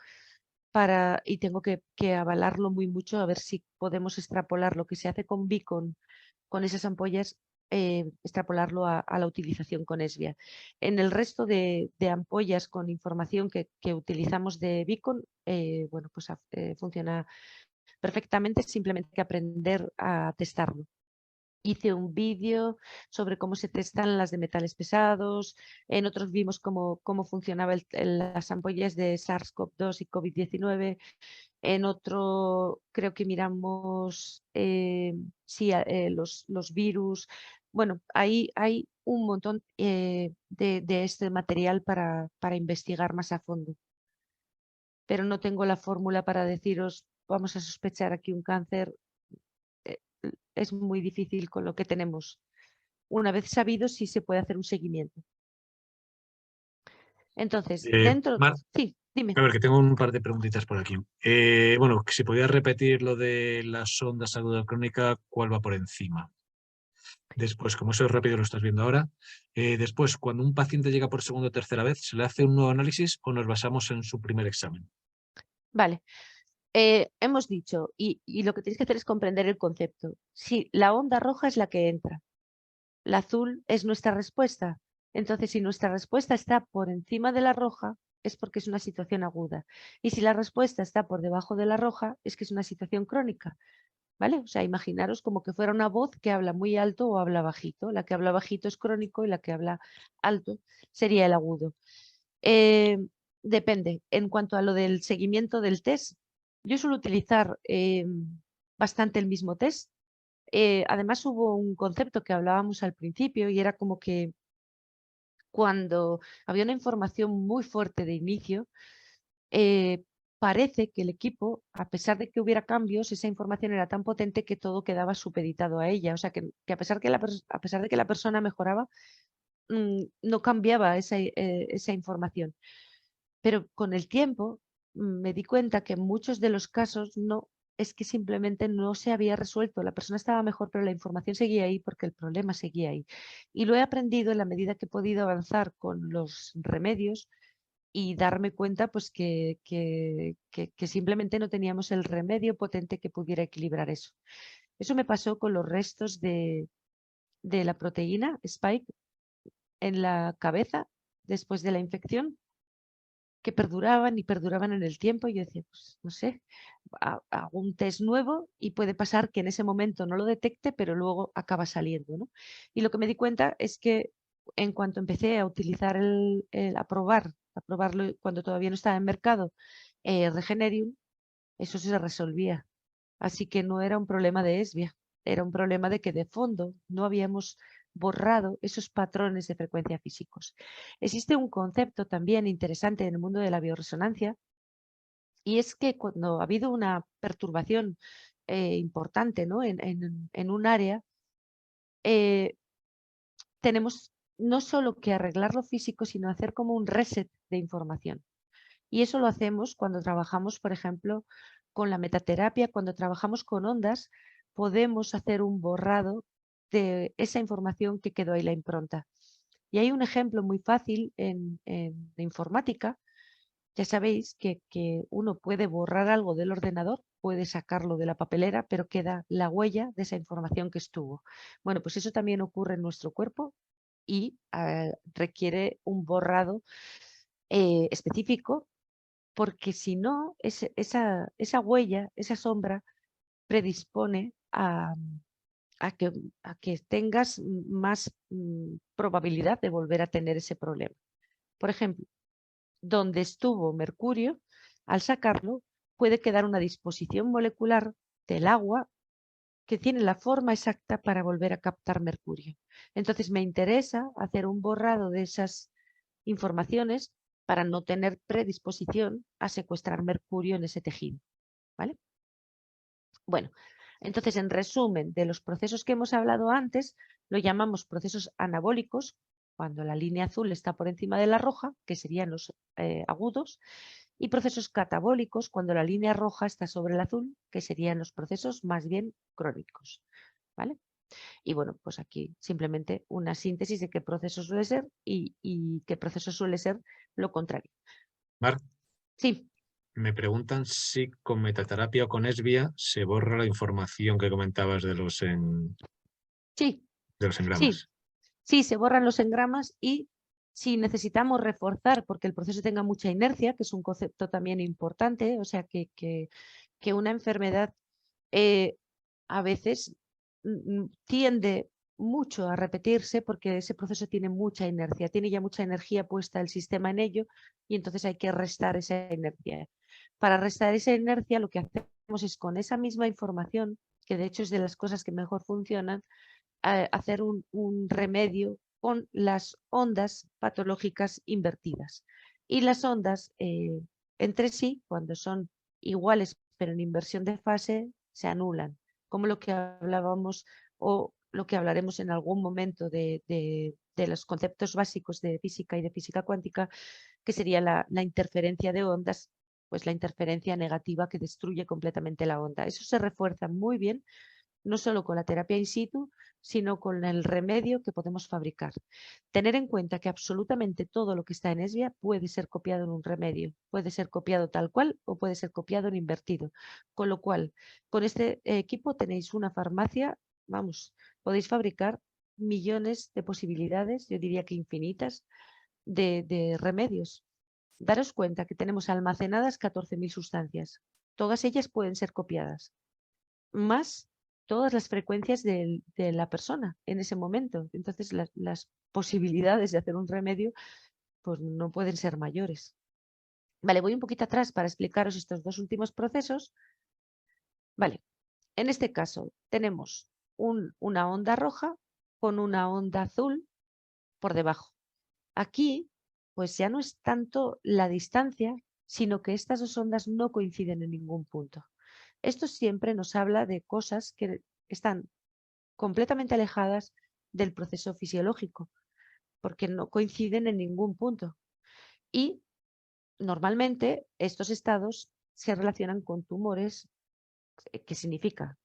y tengo que avalarlo muy mucho, a ver si podemos extrapolar lo que se hace con Beacon, con esas ampollas, extrapolarlo a la utilización con Esvia. En el resto de ampollas con información que utilizamos de Beacon, bueno, pues funciona perfectamente, simplemente hay que aprender a testarlo. Hice un vídeo sobre cómo se testan las de metales pesados. En otros vimos cómo funcionaba las ampollas de SARS-CoV-2 y COVID-19. En otro creo que miramos los virus. Bueno, ahí hay un montón de este material para investigar más a fondo. Pero no tengo la fórmula para deciros, vamos a sospechar aquí un cáncer. eh, Es muy difícil con lo que tenemos. Una vez sabido, sí se puede hacer un seguimiento. Entonces, dentro... Mar, Sí, dime. a ver, que tengo un par de preguntitas por aquí. Bueno, si podías repetir lo de las ondas aguda crónica, ¿cuál va por encima? Después, como eso es rápido, lo estás viendo ahora. Después, cuando un paciente llega por segunda o tercera vez, ¿se le hace un nuevo análisis o nos basamos en su primer examen? Vale. Hemos dicho, y lo que tienes que hacer es comprender el concepto. Si la onda roja es la que entra, la azul es nuestra respuesta. Entonces, si nuestra respuesta está por encima de la roja, es porque es una situación aguda. Y si la respuesta está por debajo de la roja, es que es una situación crónica. ¿Vale? O sea, imaginaros como que fuera una voz que habla muy alto o habla bajito. La que habla bajito es crónico y la que habla alto sería el agudo. Eh, Depende. En cuanto a lo del seguimiento del test, yo suelo utilizar bastante el mismo test. Además hubo un concepto que hablábamos al principio y era como que cuando había una información muy fuerte de inicio, eh, parece que el equipo, a pesar de que hubiera cambios, esa información era tan potente que todo quedaba supeditado a ella. O sea, que a pesar a pesar de que la persona mejoraba, no cambiaba esa información. Pero con el tiempo me di cuenta que en muchos de los casos no, es que simplemente no se había resuelto. La persona estaba mejor, pero la información seguía ahí porque el problema seguía ahí. Y lo he aprendido en la medida que he podido avanzar con los remedios y darme cuenta pues que simplemente no teníamos el remedio potente que pudiera equilibrar eso. Eso me pasó con los restos de la proteína Spike en la cabeza después de la infección, que perduraban y perduraban en el tiempo. Y yo decía, pues no sé, hago un test nuevo y puede pasar que en ese momento no lo detecte, pero luego acaba saliendo, ¿no? Y lo que me di cuenta es que en cuanto empecé a utilizar a probarlo cuando todavía no estaba en mercado, Regenerium, eso se resolvía. Así que no era un problema de Esbia, era un problema de que de fondo no habíamos borrado esos patrones de frecuencia físicos. Existe un concepto también interesante en el mundo de la bioresonancia, y es que cuando ha habido una perturbación importante, ¿no? en un área, eh, tenemos no solo que arreglar lo físico, sino hacer como un reset de información. Y eso lo hacemos cuando trabajamos, por ejemplo, con la metaterapia, cuando trabajamos con ondas, podemos hacer un borrado de esa información que quedó ahí la impronta. Y hay un ejemplo muy fácil en informática. Ya sabéis que uno puede borrar algo del ordenador, puede sacarlo de la papelera, pero queda la huella de esa información que estuvo. Bueno, pues eso también ocurre en nuestro cuerpo y requiere un borrado específico, porque si no, esa huella, esa sombra, predispone a que, a que tengas más probabilidad de volver a tener ese problema. Por ejemplo, donde estuvo mercurio, al sacarlo, puede quedar una disposición molecular del agua que tiene la forma exacta para volver a captar mercurio. Entonces me interesa hacer un borrado de esas informaciones para no tener predisposición a secuestrar mercurio en ese tejido. ¿Vale? Bueno, entonces en resumen de los procesos que hemos hablado antes, lo llamamos procesos anabólicos, cuando la línea azul está por encima de la roja, que serían los agudos, y procesos catabólicos, cuando la línea roja está sobre el azul, que serían los procesos más bien crónicos. ¿Vale? Y bueno, pues aquí simplemente una síntesis de qué proceso suele ser y qué proceso suele ser lo contrario. Mar, Sí, me preguntan si con metaterapia o con Esbia se borra la información que comentabas de sí, de los sí. engramas. Sí, se borran los engramas y si necesitamos reforzar porque el proceso tenga mucha inercia, que es un concepto también importante, o sea, que una enfermedad a veces tiende mucho a repetirse porque ese proceso tiene mucha inercia, tiene ya mucha energía puesta el sistema en ello y entonces hay que restar esa inercia. Para restar esa inercia lo que hacemos es con esa misma información, que de hecho es de las cosas que mejor funcionan, hacer un remedio con las ondas patológicas invertidas. Y las ondas entre sí, cuando son iguales pero en inversión de fase, se anulan, como lo que hablábamos o lo que hablaremos en algún momento de los conceptos básicos de física y de física cuántica, que sería la interferencia de ondas, pues la interferencia negativa que destruye completamente la onda. Eso se refuerza muy bien no solo con la terapia in situ, sino con el remedio que podemos fabricar. Tener en cuenta que absolutamente todo lo que está en Esbia puede ser copiado en un remedio, puede ser copiado tal cual o puede ser copiado en invertido. Con lo cual, con este equipo tenéis una farmacia, vamos, podéis fabricar millones de posibilidades, yo diría que infinitas, de remedios. daros cuenta que tenemos almacenadas 14.000 sustancias. Todas ellas pueden ser copiadas, más todas las frecuencias de la persona en ese momento. Entonces, las posibilidades de hacer un remedio pues no pueden ser mayores. Vale, voy un poquito atrás para explicaros estos dos últimos procesos. Vale, en este caso tenemos una onda roja con una onda azul por debajo. Aquí, pues ya no es tanto la distancia, sino que estas dos ondas no coinciden en ningún punto. Esto siempre nos habla de cosas que están completamente alejadas del proceso fisiológico, porque no coinciden en ningún punto. Y normalmente estos estados se relacionan con tumores, que significa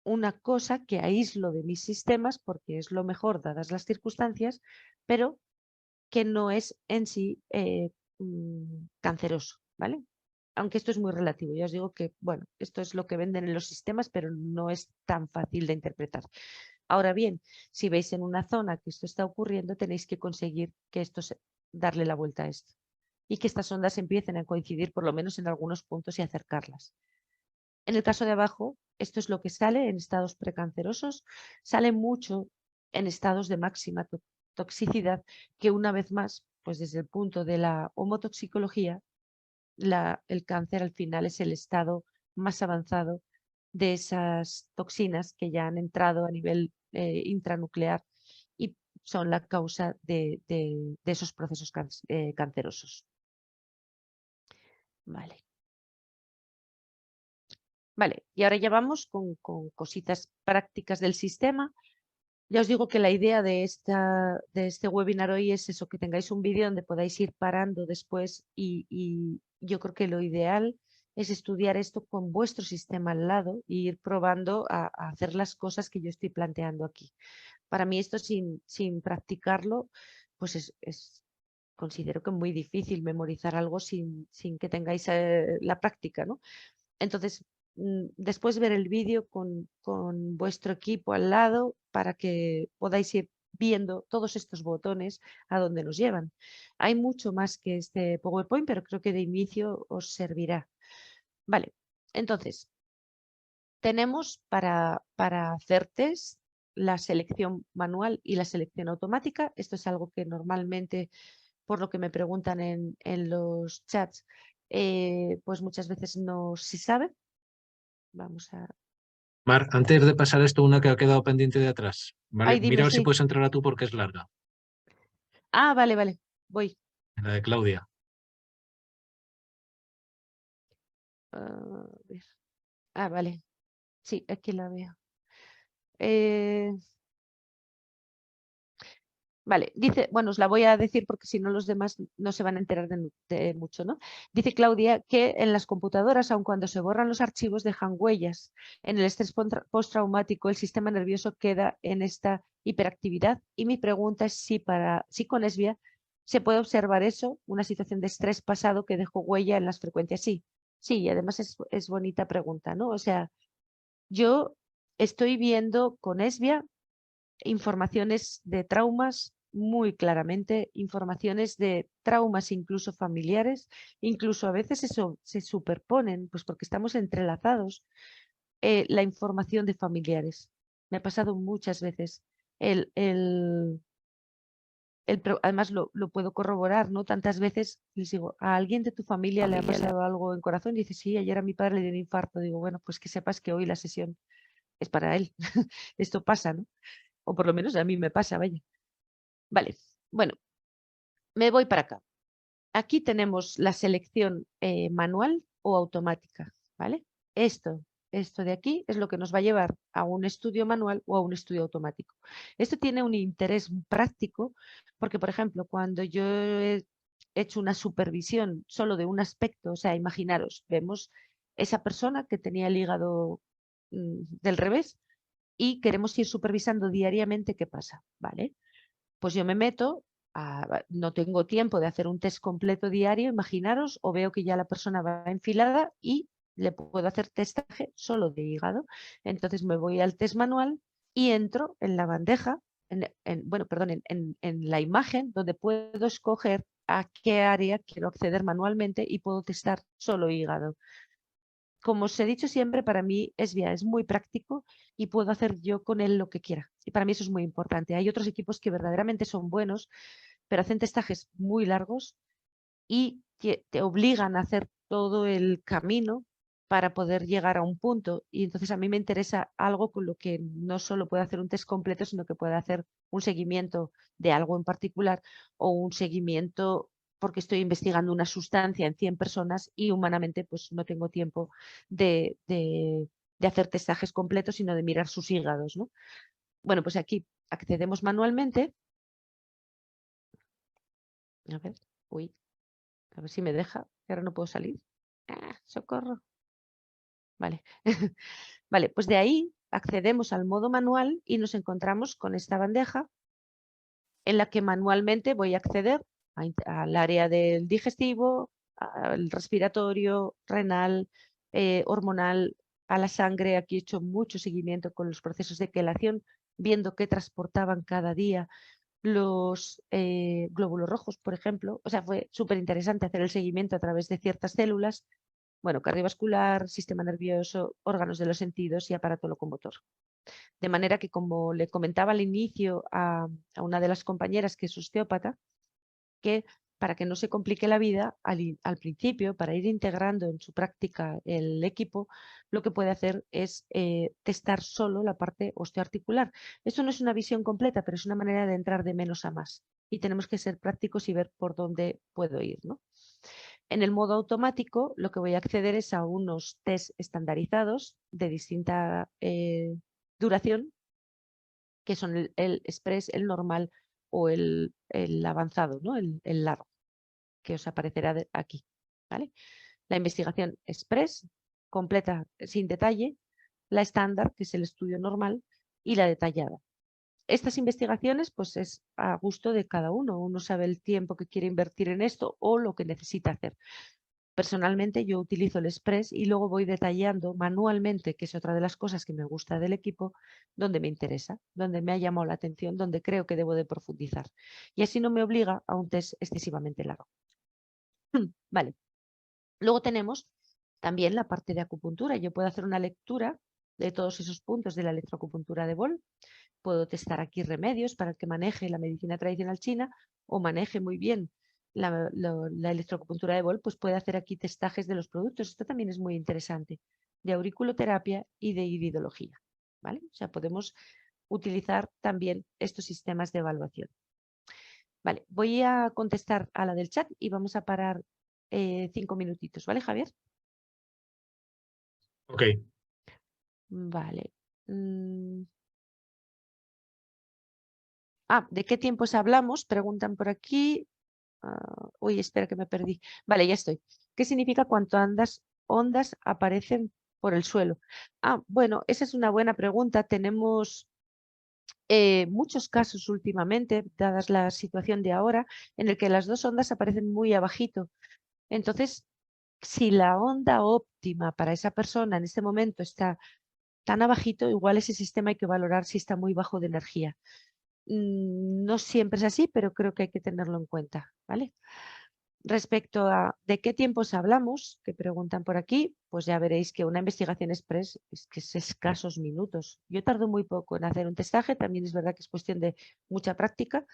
una cosa que aíslo de mis sistemas porque es lo mejor dadas las circunstancias, pero que no es en sí canceroso, ¿vale? Aunque esto es muy relativo, ya os digo que, bueno, esto es lo que venden en los sistemas, pero no es tan fácil de interpretar. Ahora bien, si veis en una zona que esto está ocurriendo, tenéis que conseguir que darle la vuelta a esto y que estas ondas empiecen a coincidir por lo menos en algunos puntos y acercarlas. En el caso de abajo, esto es lo que sale en estados precancerosos, sale mucho en estados de máxima toxicidad, que una vez más, pues desde el punto de la homotoxicología, el cáncer al final es el estado más avanzado de esas toxinas que ya han entrado a nivel intranuclear y son la causa de esos procesos cancerosos. Vale. Vale, y ahora ya vamos con cositas prácticas del sistema. Ya os digo que la idea de este webinar hoy es eso, que tengáis un vídeo donde podáis ir parando después y yo creo que lo ideal es estudiar esto con vuestro sistema al lado e ir probando a hacer las cosas que yo estoy planteando aquí. Para mí esto sin practicarlo, pues considero que es muy difícil memorizar algo sin que tengáis la práctica, ¿no? Entonces, después ver el vídeo con vuestro equipo al lado para que podáis ir viendo todos estos botones a dónde nos llevan. Hay mucho más que este PowerPoint, pero creo que de inicio os servirá. Vale, entonces, tenemos para hacer test la selección manual y la selección automática. Esto es algo que normalmente, por lo que me preguntan en los chats, pues muchas veces no se sabe. Vamos a... Mar, antes de pasar esto, una que ha quedado pendiente de atrás, ¿vale? Ay, Mira dime, a ver si sí. puedes entrar a tú porque es larga, Ah, vale, vale. Voy. la de Claudia. A ver. Ah, vale. Sí, aquí la veo. Eh, Vale, dice, bueno, os la voy a decir porque si no los demás no se van a enterar de mucho, ¿no? Dice Claudia que en las computadoras, aun cuando se borran los archivos, dejan huellas. En el estrés postraumático, el sistema nervioso queda en esta hiperactividad y mi pregunta es si con ESVIA se puede observar eso, una situación de estrés pasado que dejó huella en las frecuencias. Sí, sí, y además es bonita pregunta, ¿no? O sea, yo estoy viendo con ESVIA informaciones de traumas muy claramente, informaciones de traumas incluso familiares, incluso a veces eso se superponen, pues porque estamos entrelazados, la información de familiares. Me ha pasado muchas veces. Además lo puedo corroborar, ¿no? Tantas veces les digo, ¿a alguien de tu familia le ha pasado algo en corazón? Y dice, sí, ayer a mi padre le dio un infarto. Digo, bueno, pues que sepas que hoy la sesión es para él. Esto pasa, ¿no? O por lo menos a mí me pasa, vaya. Vale, bueno, me voy para acá. Aquí tenemos la selección manual o automática, ¿vale? Esto de aquí es lo que nos va a llevar a un estudio manual o a un estudio automático. Esto tiene un interés práctico porque, por ejemplo, cuando yo he hecho una supervisión solo de un aspecto, o sea, imaginaros, vemos esa persona que tenía el hígado del revés y queremos ir supervisando diariamente qué pasa, ¿vale? Pues yo me meto, no tengo tiempo de hacer un test completo diario, imaginaros, o veo que ya la persona va enfilada y le puedo hacer testaje solo de hígado. Entonces me voy al test manual y entro en la bandeja, bueno, perdón, en la imagen donde puedo escoger a qué área quiero acceder manualmente y puedo testar solo hígado. Como os he dicho siempre, para mí SBA es muy práctico y puedo hacer yo con él lo que quiera. Y para mí eso es muy importante. Hay otros equipos que verdaderamente son buenos, pero hacen testajes muy largos y te obligan a hacer todo el camino para poder llegar a un punto. Y entonces a mí me interesa algo con lo que no solo pueda hacer un test completo, sino que pueda hacer un seguimiento de algo en particular o un seguimiento porque estoy investigando una sustancia en 100 personas y humanamente pues no tengo tiempo de hacer testajes completos, sino de mirar sus hígados, ¿no? Bueno, pues aquí accedemos manualmente. A ver, uy, a ver si me deja, que ahora no puedo salir. Socorro. Vale. Vale, pues de ahí accedemos al modo manual y nos encontramos con esta bandeja en la que manualmente voy a acceder al área del digestivo, al respiratorio, renal, hormonal, a la sangre. Aquí he hecho mucho seguimiento con los procesos de quelación, viendo qué transportaban cada día los glóbulos rojos, por ejemplo. O sea, fue súper interesante hacer el seguimiento a través de ciertas células. Bueno, cardiovascular, sistema nervioso, órganos de los sentidos y aparato locomotor. De manera que, como le comentaba al inicio a una de las compañeras que es osteópata, que para que no se complique la vida, al principio, para ir integrando en su práctica el equipo, lo que puede hacer es testar solo la parte osteoarticular. Esto no es una visión completa, pero es una manera de entrar de menos a más. Y tenemos que ser prácticos y ver por dónde puedo ir, ¿no? En el modo automático, lo que voy a acceder es a unos test estandarizados de distinta duración, que son el express, el normal o el avanzado, ¿no? El largo, que os aparecerá aquí. ¿Vale? La investigación express, completa sin detalle, la estándar, que es el estudio normal, y la detallada. Estas investigaciones, pues es a gusto de cada uno. Uno sabe el tiempo que quiere invertir en esto o lo que necesita hacer. Personalmente yo utilizo el Express y luego voy detallando manualmente, que es otra de las cosas que me gusta del equipo, donde me interesa, donde me ha llamado la atención, donde creo que debo de profundizar. Y así no me obliga a un test excesivamente largo. Vale. Luego tenemos también la parte de acupuntura. Yo puedo hacer una lectura de todos esos puntos de la electroacupuntura de Boll. Puedo testar aquí remedios para el que maneje la medicina tradicional china o maneje muy bien la electroacupuntura de Boll, pues puede hacer aquí testajes de los productos. Esto también es muy interesante, de auriculoterapia y de iridología. ¿Vale? O sea, podemos utilizar también estos sistemas de evaluación. Vale, voy a contestar a la del chat y vamos a parar 5 minutitos, ¿vale, Javier? Ok. Vale. ¿De qué tiempos hablamos? Preguntan por aquí. Uy, espera que me perdí. Vale, ya estoy. ¿Qué significa cuánto ondas aparecen por el suelo? Bueno, esa es una buena pregunta. Tenemos muchos casos últimamente, dadas la situación de ahora, en el que las dos ondas aparecen muy abajito. Entonces, si la onda óptima para esa persona en este momento está tan abajito, igual ese sistema hay que valorar si está muy bajo de energía. No siempre es así, pero creo que hay que tenerlo en cuenta, ¿vale? Respecto a de qué tiempos hablamos, que preguntan por aquí, pues ya veréis que una investigación express es que es escasos minutos. Yo tardo muy poco en hacer un testaje, también es verdad que es cuestión de mucha práctica,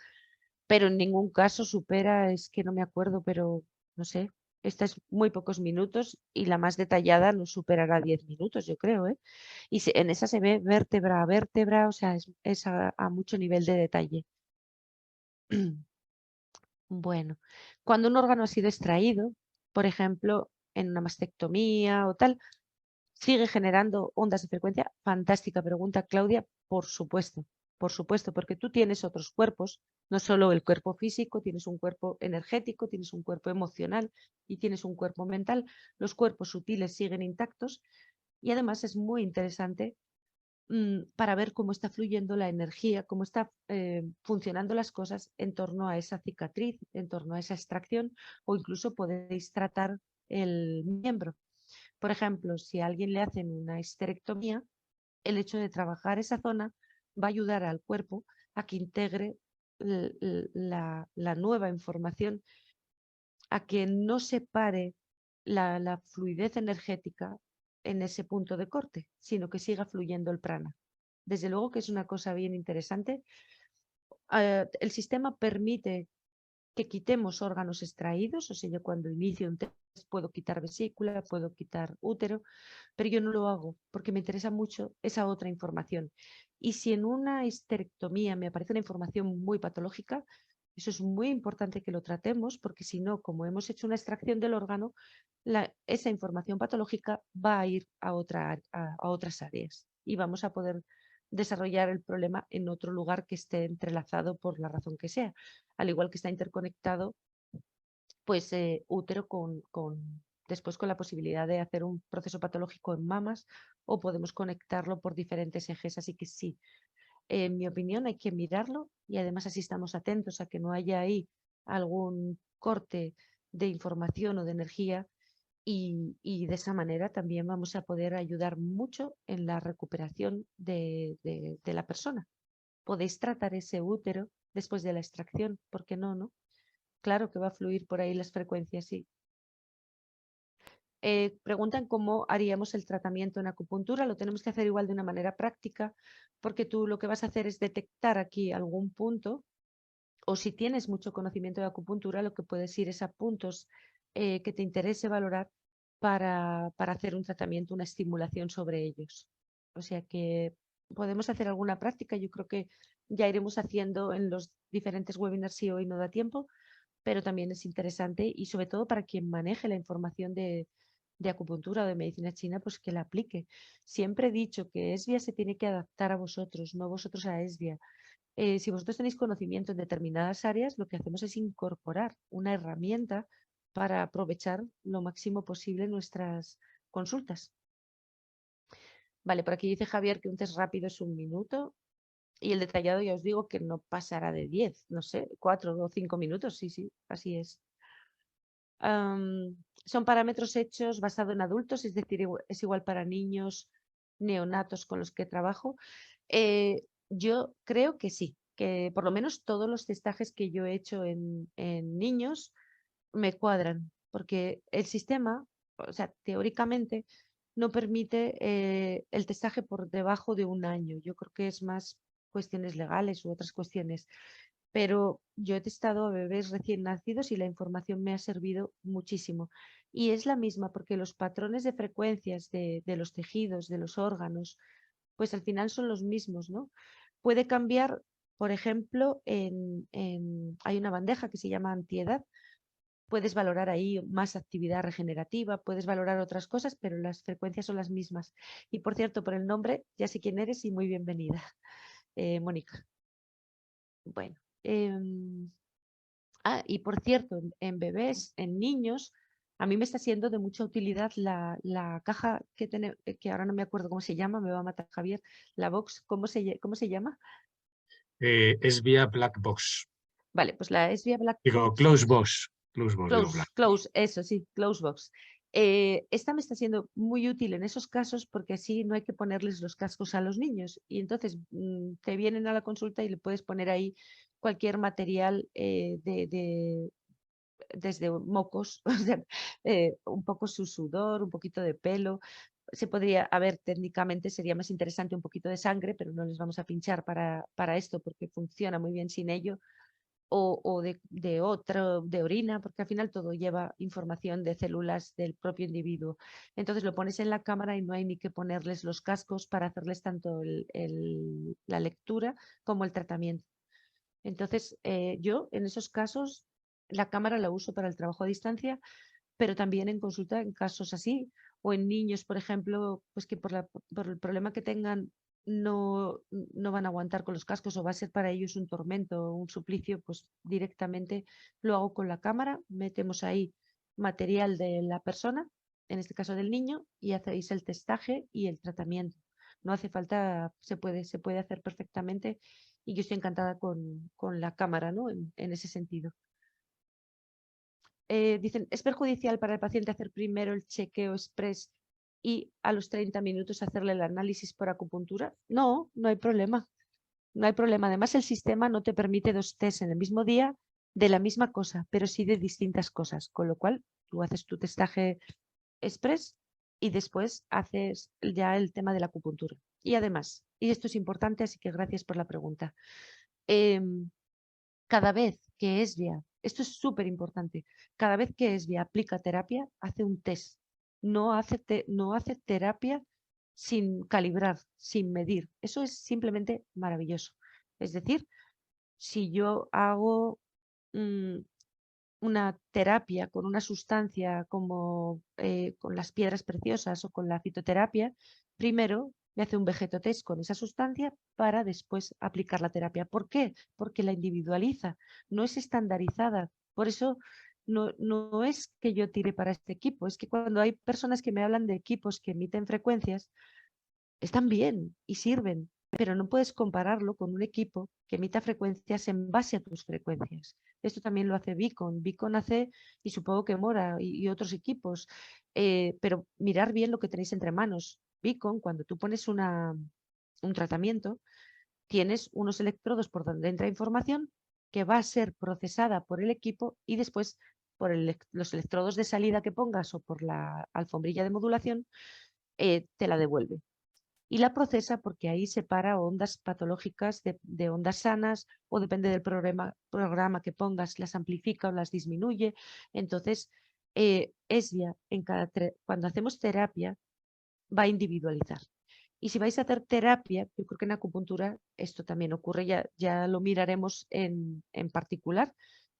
pero en ningún caso supera, es que no me acuerdo, pero no sé, esta es muy pocos minutos y la más detallada no superará 10 minutos, yo creo, ¿eh? Y en esa se ve vértebra a vértebra, o sea, es a mucho nivel de detalle. Bueno, cuando un órgano ha sido extraído, por ejemplo, en una mastectomía o tal, ¿sigue generando ondas de frecuencia? Fantástica pregunta, Claudia. Por supuesto, porque tú tienes otros cuerpos, no solo el cuerpo físico, tienes un cuerpo energético, tienes un cuerpo emocional y tienes un cuerpo mental. Los cuerpos sutiles siguen intactos y además es muy interesante para ver cómo está fluyendo la energía, cómo está funcionando las cosas en torno a esa cicatriz, en torno a esa extracción, o incluso podéis tratar el miembro. Por ejemplo, si a alguien le hacen una histerectomía, el hecho de trabajar esa zona va a ayudar al cuerpo a que integre la nueva información a que no se pare la fluidez energética en ese punto de corte, sino que siga fluyendo el prana. Desde luego que es una cosa bien interesante. El sistema permite que quitemos órganos extraídos, o sea, yo cuando inicio un test puedo quitar vesícula, puedo quitar útero, pero yo no lo hago porque me interesa mucho esa otra información. Y si en una histerectomía me aparece una información muy patológica, eso es muy importante que lo tratemos porque si no, como hemos hecho una extracción del órgano, esa información patológica va a ir a otras áreas y vamos a poder desarrollar el problema en otro lugar que esté entrelazado por la razón que sea, al igual que está interconectado pues útero después con la posibilidad de hacer un proceso patológico en mamas o podemos conectarlo por diferentes ejes. Así que sí, en mi opinión hay que mirarlo y además así estamos atentos a que no haya ahí algún corte de información o de energía y de esa manera también vamos a poder ayudar mucho en la recuperación de la persona. Podéis tratar ese útero después de la extracción, ¿por qué no, no? Claro que va a fluir por ahí las frecuencias, sí. Preguntan cómo haríamos el tratamiento en acupuntura. Lo tenemos que hacer igual de una manera práctica, porque tú lo que vas a hacer es detectar aquí algún punto, o si tienes mucho conocimiento de acupuntura, lo que puedes ir es a puntos que te interese valorar para hacer un tratamiento, una estimulación sobre ellos. O sea que podemos hacer alguna práctica. Yo creo que ya iremos haciendo en los diferentes webinars si hoy no da tiempo, pero también es interesante y sobre todo para quien maneje la información de acupuntura o de medicina china, pues que la aplique. Siempre he dicho que ESVIA se tiene que adaptar a vosotros, no vosotros a ESVIA. Si vosotros tenéis conocimiento en determinadas áreas, lo que hacemos es incorporar una herramienta para aprovechar lo máximo posible nuestras consultas. Vale, por aquí dice Javier que un test rápido es 1 minuto. Y el detallado ya os digo que no pasará de 10, no sé, 4 o 5 minutos, sí, sí, así es. Son parámetros hechos basados en adultos, es decir, es igual para niños neonatos con los que trabajo. Yo creo que sí, que por lo menos todos los testajes que yo he hecho en niños me cuadran, porque el sistema, o sea, teóricamente, no permite el testaje por debajo de 1 año. Yo creo que es más cuestiones legales u otras cuestiones. Pero yo he testado a bebés recién nacidos y la información me ha servido muchísimo. Y es la misma porque los patrones de frecuencias de los tejidos, de los órganos, pues al final son los mismos, ¿no? Puede cambiar, por ejemplo, hay una bandeja que se llama antiedad. Puedes valorar ahí más actividad regenerativa, puedes valorar otras cosas, pero las frecuencias son las mismas. Y por cierto, por el nombre, ya sé quién eres y muy bienvenida, Mónica. Bueno. Y por cierto, en bebés, en niños, a mí me está siendo de mucha utilidad la caja que ahora no me acuerdo cómo se llama, me va a matar Javier, la box, ¿cómo se llama? Es vía Black Box. Vale, pues la es vía Black Digo, Box. Close Box. Close Box, digo Black. Close, eso sí, Close Box. Esta me está siendo muy útil en esos casos porque así no hay que ponerles los cascos a los niños y entonces te vienen a la consulta y le puedes poner ahí cualquier material desde mocos, o sea, un poco su sudor, un poquito de pelo. Se podría, a ver, técnicamente sería más interesante un poquito de sangre, pero no les vamos a pinchar para esto porque funciona muy bien sin ello. O de orina, porque al final todo lleva información de células del propio individuo. Entonces lo pones en la cámara y no hay ni que ponerles los cascos para hacerles tanto la lectura como el tratamiento. Entonces yo en esos casos la cámara la uso para el trabajo a distancia, pero también en consulta en casos así, o en niños, por ejemplo, pues que por el problema que tengan no van a aguantar con los cascos o va a ser para ellos un tormento, un suplicio, pues directamente lo hago con la cámara, metemos ahí material de la persona, en este caso del niño, y hacéis el testaje y el tratamiento. No hace falta, se puede hacer perfectamente y yo estoy encantada con la cámara, ¿no? En ese sentido. Dicen, ¿es perjudicial para el paciente hacer primero el chequeo express y a los 30 minutos hacerle el análisis por acupuntura? No, no hay problema. No hay problema. Además, el sistema no te permite 2 tests en el mismo día de la misma cosa, pero sí de distintas cosas, con lo cual tú haces tu testaje express y después haces ya el tema de la acupuntura. Y además, y esto es importante, así que gracias por la pregunta, em, cada vez que ESVIA, esto es súper importante, cada vez que ESVIA aplica terapia, hace un test, no hace terapia sin calibrar, sin medir. Eso es simplemente maravilloso. Es decir, si yo hago mm, una terapia con una sustancia como con las piedras preciosas o con la fitoterapia, primero me hace un vegetotest con esa sustancia para después aplicar la terapia. ¿Por qué? Porque la individualiza, no es estandarizada. Por eso no es que yo tire para este equipo, es que cuando hay personas que me hablan de equipos que emiten frecuencias, están bien y sirven, pero no puedes compararlo con un equipo que emita frecuencias en base a tus frecuencias. Esto también lo hace Beacon. Beacon hace, y supongo que Mora y otros equipos, pero mirar bien lo que tenéis entre manos. Beacon, cuando tú pones un tratamiento, tienes unos electrodos por donde entra información que va a ser procesada por el equipo y después por los electrodos de salida que pongas o por la alfombrilla de modulación, te la devuelve y la procesa porque ahí separa ondas patológicas de ondas sanas o depende del programa que pongas, las amplifica o las disminuye. Entonces, ESVIA, cuando hacemos terapia, va a individualizar. Y si vais a hacer terapia, yo creo que en acupuntura esto también ocurre, ya lo miraremos en particular,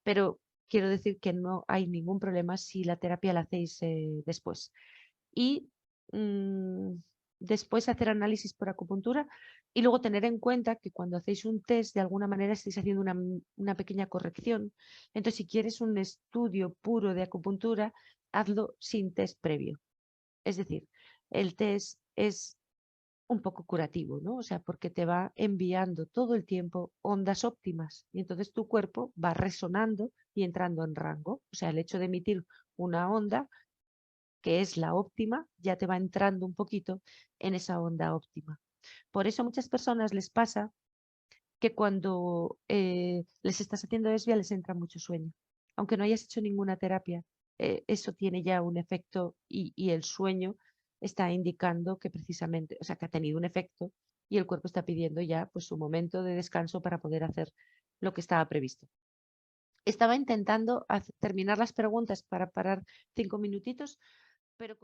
pero quiero decir que no hay ningún problema si la terapia la hacéis después. Y mm, después hacer análisis por acupuntura y luego tener en cuenta que cuando hacéis un test de alguna manera estáis haciendo una pequeña corrección. Entonces, si quieres un estudio puro de acupuntura, hazlo sin test previo. Es decir, el test es un poco curativo, ¿no? O sea, porque te va enviando todo el tiempo ondas óptimas y entonces tu cuerpo va resonando y entrando en rango. O sea, el hecho de emitir una onda que es la óptima, ya te va entrando un poquito en esa onda óptima. Por eso a muchas personas les pasa que cuando les estás haciendo ESVIA les entra mucho sueño. Aunque no hayas hecho ninguna terapia, eso tiene ya un efecto y el sueño está indicando que precisamente, o sea, que ha tenido un efecto y el cuerpo está pidiendo ya pues su momento de descanso para poder hacer lo que estaba previsto. Estaba intentando terminar las preguntas para parar 5 minutitos, pero